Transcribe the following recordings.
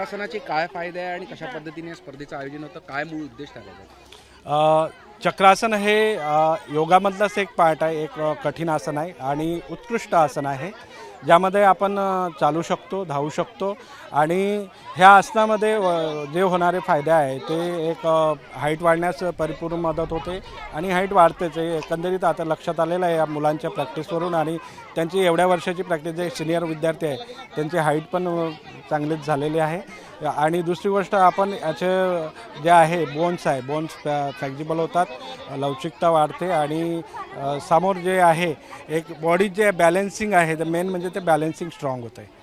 चक्रासनाचे काय फायदे आहे आणि कशा पद्धतीने या स्पर्धेचं आयोजन होतं, काय मूळ उद्देश ठरवला? चक्रासन हे योगामधलंच एक पार्ट आहे, एक कठीण आसन आहे आणि उत्कृष्ट आसन आहे, ज्यामध्ये आपण चालू शकतो, धावू शकतो आणि ह्या आसनामध्ये जे होणारे फायदे आहे ते एक हाईट वाढण्यास परिपूर्ण मदत होते आणि हाईट वाढतेच. एकंदरीत आता लक्षात आलेलं आहे या मुलांच्या प्रॅक्टिसवरून आणि त्यांची एवढ्या वर्षाची प्रॅक्टिस, जे सिनियर विद्यार्थी आहे त्यांची हाईट पण चांगलीच झालेली आहे. आणि दुसरी गोष्ट, आपण याचे जे आहे बोन्स फ्लेक्झिबल होतात, लवचिकता वाढते आणि समोर जे आहे एक बॉडी जे बॅलन्सिंग आहे, तर मेन म्हणजे ते बॅलन्सिंग स्ट्रॉंग होतं आहे.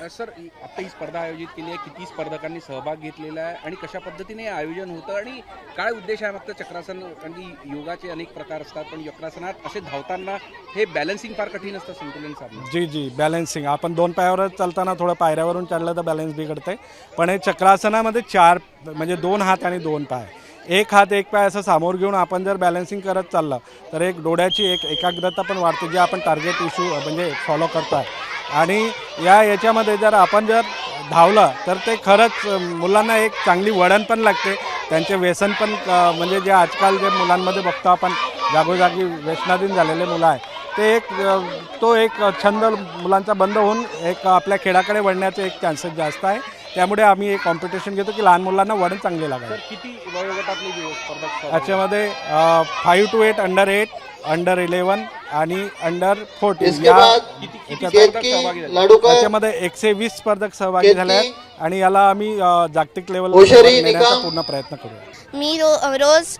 सर, आता ही स्पर्धा आयोजित केली आहे, किती स्पर्धकांनी सहभाग घेतलेला आहे आणि कशा पद्धतीने आयोजन होतं आणि काय उद्देश आहे? फक्त चक्रासन, कारण की योगाचे अनेक प्रकार असतात, पण चक्रासनात असे धावताना हे बॅलन्सिंग फार कठीण असतं, संतुलन साधणं. जी बॅलन्सिंग, आपण 2 पायावरच चालताना थोडं पायऱ्यावरून चाललं तर बॅलन्स बिघडते. पण हे चक्रासनामध्ये 4 म्हणजे 2 हात आणि 2 पाय, एक हात एक पाय असं समोर घेऊन आपण जर बॅलन्सिंग करत चाललं तर एक डोळ्याची एक एकाग्रता पण वाढते, जे आपण टार्गेट इश्यू म्हणजे फॉलो करतो आहे. आणि याच्यामध्ये जर आपण जर धावलं तर ते खरंच मुलांना एक चांगली वळण पण लागते, त्यांचे व्यसन पण म्हणजे जे आजकाल जे मुलांमध्ये बघतो आपण, जागोजागी व्यसनाधीन झालेले मुलं आहे, ते एक छंद मुलांचा बंद होऊन एक आपल्या खेळाकडे वळण्याचे एक चान्सेस जास्त आहे. त्यामुळे आम्ही एक कॉम्पिटिशन घेतो की लहान मुलांना वळण चांगले लागेल. किती वयोगटातले स्पर्धक? याच्यामध्ये 5 to 8, अंडर 8, अंडर 11 आणि अंडर 14 याच्यामध्ये 120 स्पर्धक सहभागी झाले आहेत आणि याला आम्ही जागतिक लेवलवर नेण्याचा पूर्ण प्रयत्न करूया. मी रोज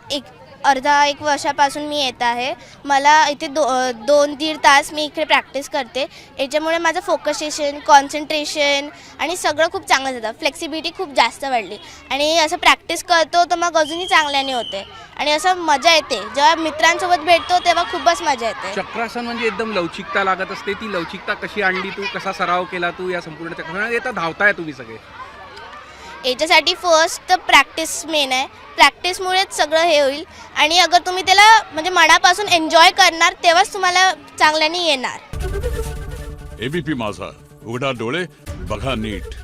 अर्धा एक वर्षापासून मी येत आहे. मला इथे 2-1.5 तास मी इकडे प्रॅक्टिस करते. याच्यामुळे माझं फोकसेशन, कॉन्सन्ट्रेशन आणि सगळं खूप चांगलं जातं. फ्लेक्सिबिलिटी खूप जास्त वाढली आणि असं प्रॅक्टिस करतो तर मग अजूनही चांगल्याने होते आणि असं मजा येते. जेव्हा मित्रांसोबत भेटतो तेव्हा खूपच मजा येते. चक्रासन म्हणजे एकदम लवचिकता लागत असते, ती लवचिकता कशी आणली तू, कसा सराव केला तू या संपूर्ण चक्रासनात? येता धावताय तुम्ही सगळे, याच्यासाठी फर्स्ट प्रॅक्टिस मेन आहे. प्रॅक्टिसमुळेच सगळं हे होईल आणि अगर तुम्ही त्याला म्हणजे मनापासून एन्जॉय करणार तेव्हाच तुम्हाला चांगल्याने येणार. एबीपी माझा, उघडा डोळे बघा नीट.